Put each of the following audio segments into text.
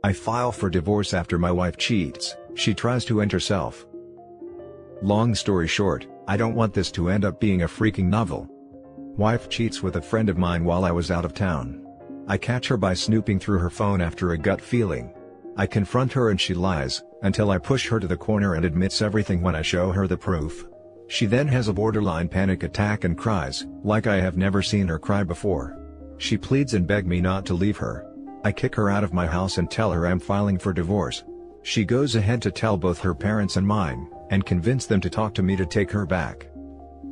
I file for divorce after my wife cheats. She tries to end herself. Long story short, I don't want this to end up being a freaking novel. Wife cheats with a friend of mine while I was out of town. I catch her by snooping through her phone after a gut feeling. I confront her and she lies, until I push her to the corner and admits everything when I show her the proof. She then has a borderline panic attack and cries, like I have never seen her cry before. She pleads and begs me not to leave her. I kick her out of my house and tell her I'm filing for divorce. She goes ahead to tell both her parents and mine, and convince them to talk to me to take her back.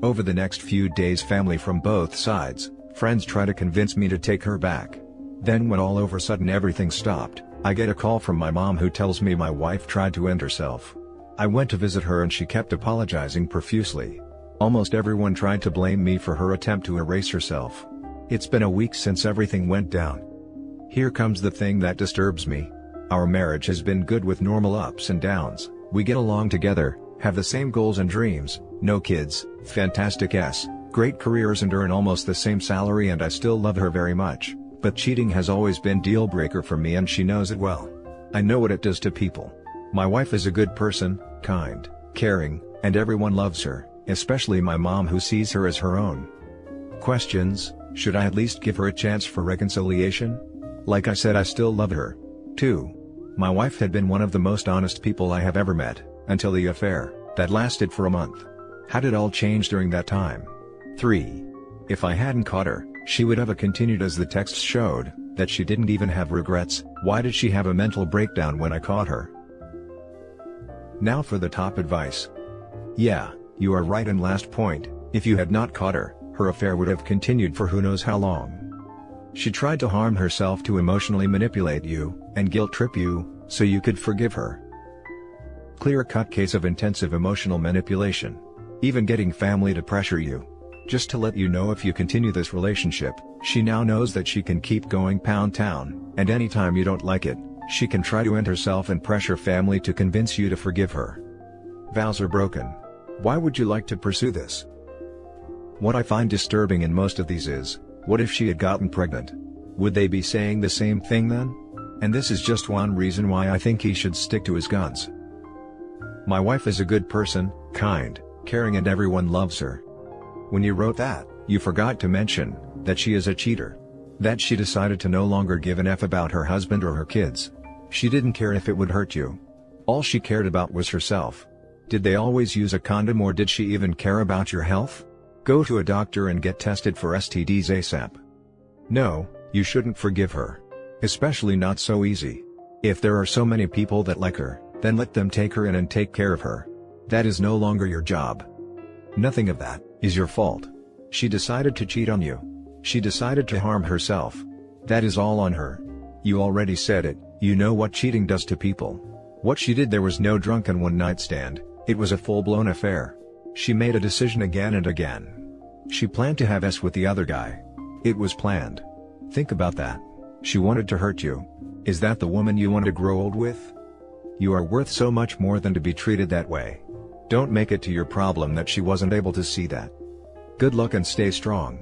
Over the next few days, family from both sides, friends try to convince me to take her back. Then when all of a sudden everything stopped, I get a call from my mom who tells me my wife tried to end herself. I went to visit her and she kept apologizing profusely. Almost everyone tried to blame me for her attempt to erase herself. It's been a week since everything went down. Here comes the thing that disturbs me. Our marriage has been good with normal ups and downs. We get along together, have the same goals and dreams, no kids, fantastic great careers and earn almost the same salary, and I still love her very much. But cheating has always been deal breaker for me and she knows it well. I know what it does to people. My wife is a good person, kind, caring, and everyone loves her, especially my mom who sees her as her own. Questions: should I at least give her a chance for reconciliation? Like I said, I still love her. 2. My wife had been one of the most honest people I have ever met, until the affair, that lasted for a month. How did all change during that time? 3. If I hadn't caught her, she would have continued, as the text showed, that she didn't even have regrets. Why did she have a mental breakdown when I caught her? Now for the top advice. Yeah, you are right, and last point, if you had not caught her, her affair would have continued for who knows how long. She tried to harm herself to emotionally manipulate you, and guilt trip you, so you could forgive her. Clear-cut case of intensive emotional manipulation. Even getting family to pressure you. Just to let you know, if you continue this relationship, she now knows that she can keep going pound town, and anytime you don't like it, she can try to end herself and pressure family to convince you to forgive her. Vows are broken. Why would you like to pursue this? What I find disturbing in most of these is, what if she had gotten pregnant? Would they be saying the same thing then? And this is just one reason why I think he should stick to his guns. My wife is a good person, kind, caring, and everyone loves her. When you wrote that, you forgot to mention that she is a cheater. That she decided to no longer give an F about her husband or her kids. She didn't care if it would hurt you. All she cared about was herself. Did they always use a condom, or did she even care about your health? Go to a doctor and get tested for STDs ASAP. No, you shouldn't forgive her. Especially not so easy. If there are so many people that like her, then let them take her in and take care of her. That is no longer your job. Nothing of that is your fault. She decided to cheat on you. She decided to harm herself. That is all on her. You already said it, you know what cheating does to people. What she did there was no drunken one-night stand, it was a full-blown affair. She made a decision again and again. She planned to have sex with the other guy. It was planned. Think about that. She wanted to hurt you. Is that the woman you want to grow old with? You are worth so much more than to be treated that way. Don't make it to your problem that she wasn't able to see that. Good luck and stay strong.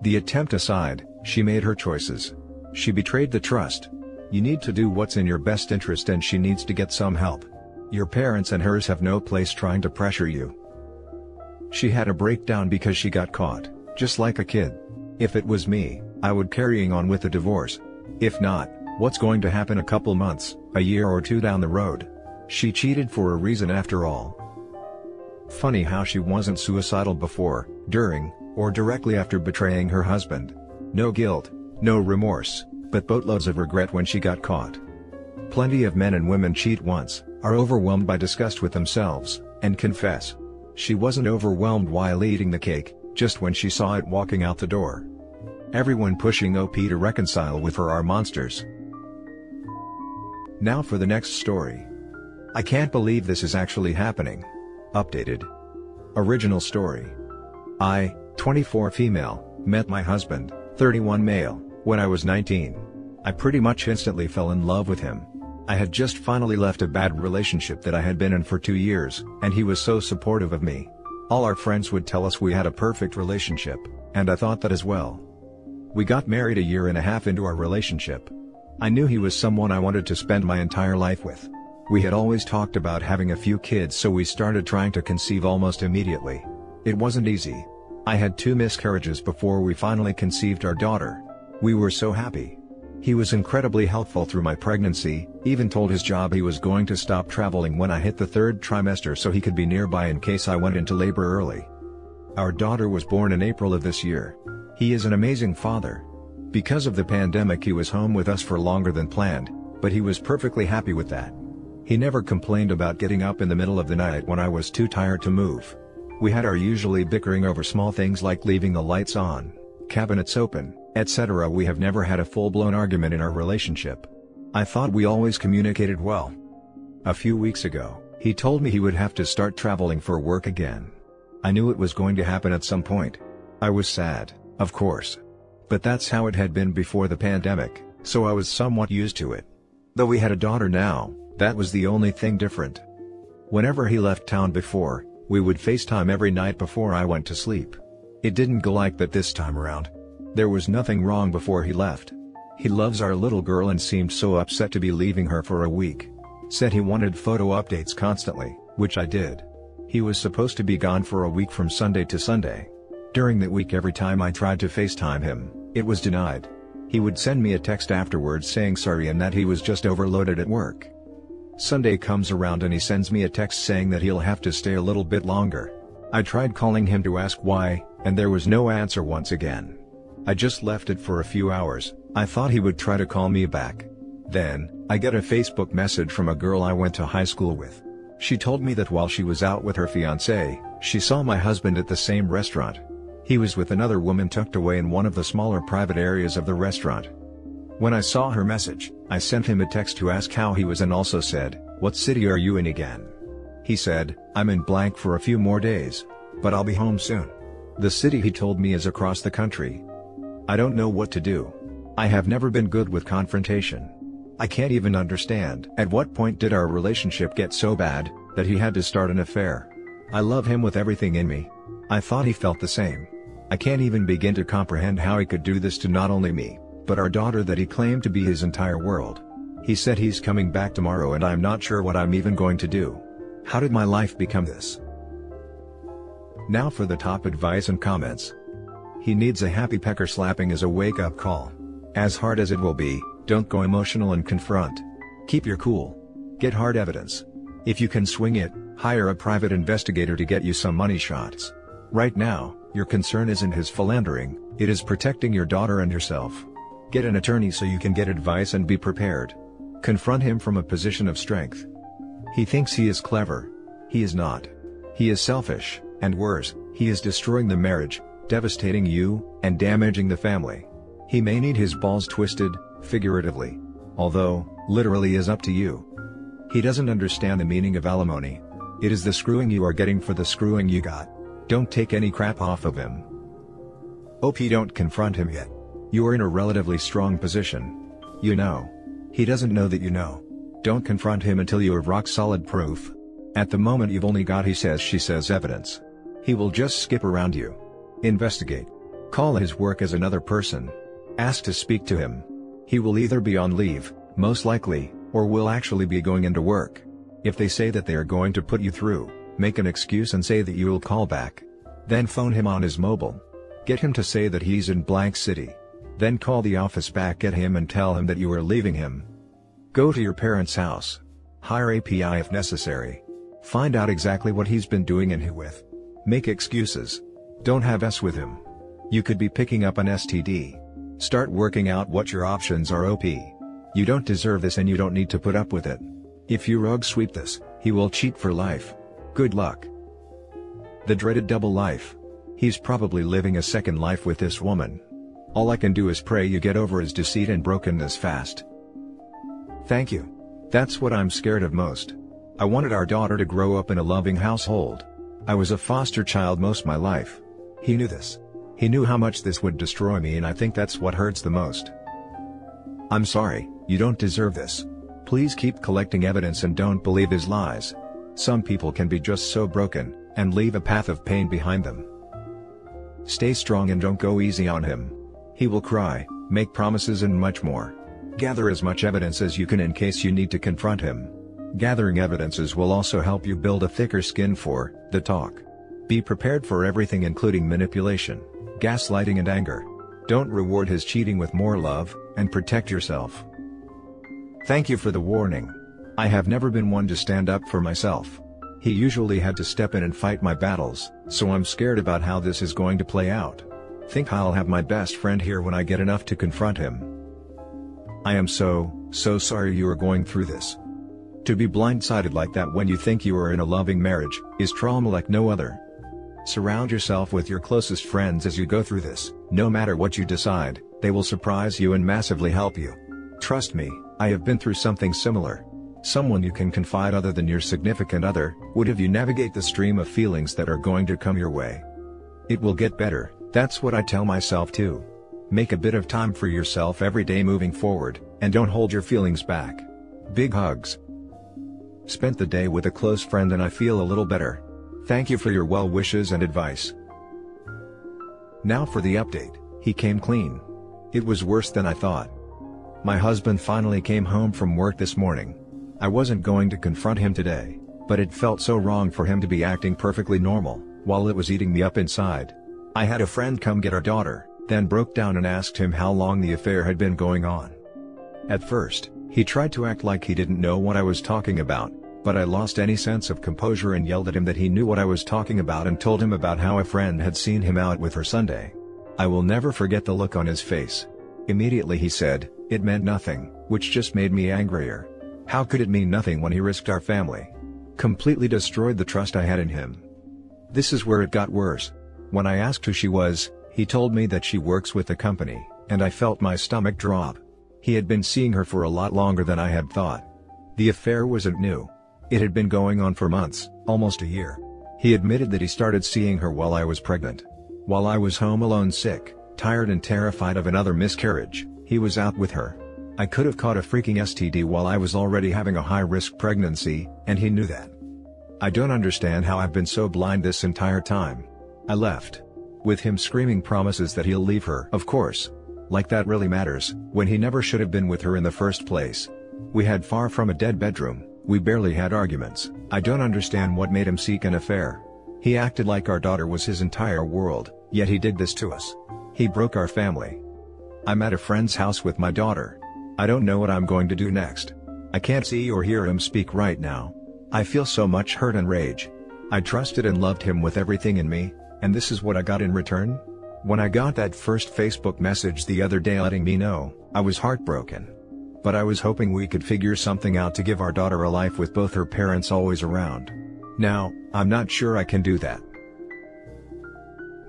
The attempt aside, she made her choices. She betrayed the trust. You need to do what's in your best interest, and she needs to get some help. Your parents and hers have no place trying to pressure you. She had a breakdown because she got caught, just like a kid. If it was me, I would carrying on with the divorce. If not, what's going to happen a couple months, a year or two down the road? She cheated for a reason after all. Funny how she wasn't suicidal before, during, or directly after betraying her husband. No guilt, no remorse, but boatloads of regret when she got caught. Plenty of men and women cheat once, are overwhelmed by disgust with themselves, and confess. She wasn't overwhelmed while eating the cake, just when she saw it walking out the door. Everyone pushing OP to reconcile with her are monsters. Now for the next story. I can't believe this is actually happening. Updated. Original story. I, 24 female, met my husband, 31 male, when I was 19. I pretty much instantly fell in love with him. I had just finally left a bad relationship that I had been in for 2 years, and he was so supportive of me. All our friends would tell us we had a perfect relationship, and I thought that as well. We got married a year and a half into our relationship. I knew he was someone I wanted to spend my entire life with. We had always talked about having a few kids, so we started trying to conceive almost immediately. It wasn't easy. I had 2 miscarriages before we finally conceived our daughter. We were so happy. He was incredibly helpful through my pregnancy, even told his job he was going to stop traveling when I hit the 3rd trimester so he could be nearby in case I went into labor early. Our daughter was born in April of this year. He is an amazing father. Because of the pandemic, he was home with us for longer than planned, but he was perfectly happy with that. He never complained about getting up in the middle of the night when I was too tired to move. We had our usually bickering over small things like leaving the lights on, cabinets open, etc. We have never had a full-blown argument in our relationship. I thought we always communicated well. A few weeks ago, he told me he would have to start traveling for work again. I knew it was going to happen at some point. I was sad, of course. But that's how it had been before the pandemic, so I was somewhat used to it. Though we had a daughter now, that was the only thing different. Whenever he left town before, we would FaceTime every night before I went to sleep. It didn't go like that this time around. There was nothing wrong before he left. He loves our little girl and seemed so upset to be leaving her for a week. Said he wanted photo updates constantly, which I did. He was supposed to be gone for a week from Sunday to Sunday. During that week, every time I tried to FaceTime him, it was denied. He would send me a text afterwards saying sorry and that he was just overloaded at work. Sunday comes around and he sends me a text saying that he'll have to stay a little bit longer. I tried calling him to ask why, and there was no answer once again. I just left it for a few hours. I thought he would try to call me back. Then, I get a Facebook message from a girl I went to high school with. She told me that while she was out with her fiancé, she saw my husband at the same restaurant. He was with another woman tucked away in one of the smaller private areas of the restaurant. When I saw her message, I sent him a text to ask how he was and also said, "What city are you in again?" He said, "I'm in blank for a few more days, but I'll be home soon." The city he told me is across the country. I don't know what to do. I have never been good with confrontation. I can't even understand at what point did our relationship get so bad that he had to start an affair. I love him with everything in me. I thought he felt the same. I can't even begin to comprehend how he could do this to not only me, but our daughter that he claimed to be his entire world. He said he's coming back tomorrow and I'm not sure what I'm even going to do. How did my life become this? Now for the top advice and comments. He needs a happy pecker. Slapping is a wake-up call. As hard as it will be, don't go emotional and confront. Keep your cool. Get hard evidence. If you can swing it, hire a private investigator to get you some money shots. Right now, your concern isn't his philandering, it is protecting your daughter and yourself. Get an attorney so you can get advice and be prepared. Confront him from a position of strength. He thinks he is clever. He is not. He is selfish, and worse, he is destroying the marriage, devastating you, and damaging the family. He may need his balls twisted, figuratively. Although, literally is up to you. He doesn't understand the meaning of alimony. It is the screwing you are getting for the screwing you got. Don't take any crap off of him. OP, don't confront him yet. You are in a relatively strong position. You know. He doesn't know that you know. Don't confront him until you have rock-solid proof. At the moment you've only got he says she says evidence. He will just skip around you. Investigate. Call his work as another person. Ask to speak to him. He will either be on leave, most likely, or will actually be going into work. If they say that they are going to put you through, make an excuse and say that you will call back. Then phone him on his mobile. Get him to say that he's in blank city. Then call the office back at him and tell him that you are leaving him. Go to your parents' house. Hire API if necessary. Find out exactly what he's been doing and who with. Make excuses. Don't have S with him. You could be picking up an STD. Start working out what your options are. OP. You don't deserve this and you don't need to put up with it. If you rug sweep this, he will cheat for life. Good luck. The dreaded double life. He's probably living a second life with this woman. All I can do is pray you get over his deceit and brokenness fast. Thank you. That's what I'm scared of most. I wanted our daughter to grow up in a loving household. I was a foster child most my life. He knew this. He knew how much this would destroy me, and I think that's what hurts the most. I'm sorry, you don't deserve this. Please keep collecting evidence and don't believe his lies. Some people can be just so broken, and leave a path of pain behind them. Stay strong and don't go easy on him. He will cry, make promises and much more. Gather as much evidence as you can in case you need to confront him. Gathering evidences will also help you build a thicker skin for the talk. Be prepared for everything including manipulation, gaslighting and anger. Don't reward his cheating with more love, and protect yourself. Thank you for the warning. I have never been one to stand up for myself. He usually had to step in and fight my battles, so I'm scared about how this is going to play out. Think I'll have my best friend here when I get enough to confront him. I am so sorry you are going through this. To be blindsided like that when you think you are in a loving marriage, is trauma like no other. Surround yourself with your closest friends as you go through this. No matter what you decide, they will surprise you and massively help you. Trust me, I have been through something similar. Someone you can confide other than your significant other, would have you navigate the stream of feelings that are going to come your way. It will get better, that's what I tell myself too. Make a bit of time for yourself every day moving forward, and don't hold your feelings back. Big hugs. Spent the day with a close friend and I feel a little better. Thank you for your well wishes and advice. Now for the update. He came clean. It was worse than I thought. My husband finally came home from work this morning. I wasn't going to confront him today, but it felt so wrong for him to be acting perfectly normal, while it was eating me up inside. I had a friend come get our daughter, then broke down and asked him how long the affair had been going on. At first, he tried to act like he didn't know what I was talking about, but I lost any sense of composure and yelled at him that he knew what I was talking about and told him about how a friend had seen him out with her Sunday. I will never forget the look on his face. Immediately he said, it meant nothing, which just made me angrier. How could it mean nothing when he risked our family? Completely destroyed the trust I had in him. This is where it got worse. When I asked who she was, he told me that she works with the company, and I felt my stomach drop. He had been seeing her for a lot longer than I had thought. The affair wasn't new. It had been going on for months, almost a year. He admitted that he started seeing her while I was pregnant. While I was home alone sick, tired and terrified of another miscarriage, he was out with her. I could have caught a freaking STD while I was already having a high-risk pregnancy, and he knew that. I don't understand how I've been so blind this entire time. I left. With him screaming promises that he'll leave her. Of course. Like that really matters, when he never should have been with her in the first place. We had far from a dead bedroom, we barely had arguments. I don't understand what made him seek an affair. He acted like our daughter was his entire world, yet he did this to us. He broke our family. I'm at a friend's house with my daughter. I don't know what I'm going to do next. I can't see or hear him speak right now. I feel so much hurt and rage. I trusted and loved him with everything in me, and this is what I got in return? When I got that first Facebook message the other day letting me know, I was heartbroken. But I was hoping we could figure something out to give our daughter a life with both her parents always around. Now, I'm not sure I can do that.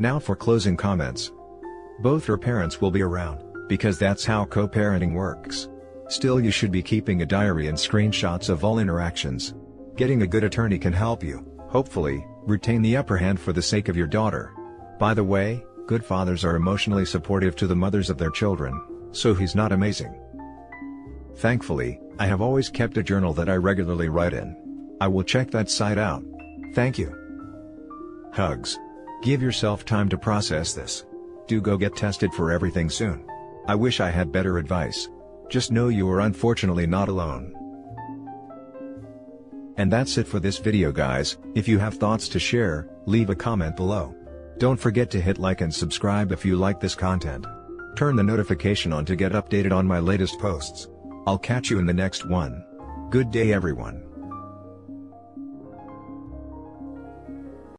Now for closing comments. Both her parents will be around, because that's how co-parenting works. Still, you should be keeping a diary and screenshots of all interactions. Getting a good attorney can help you, hopefully, retain the upper hand for the sake of your daughter. By the way, good fathers are emotionally supportive to the mothers of their children, so he's not amazing. Thankfully, I have always kept a journal that I regularly write in. I will check that site out. Thank you. Hugs. Give yourself time to process this. Do go get tested for everything soon. I wish I had better advice. Just know you are unfortunately not alone. And that's it for this video, guys. If you have thoughts to share, leave a comment below. Don't forget to hit like and subscribe if you like this content. Turn the notification on to get updated on my latest posts. I'll catch you in the next one. Good day, everyone.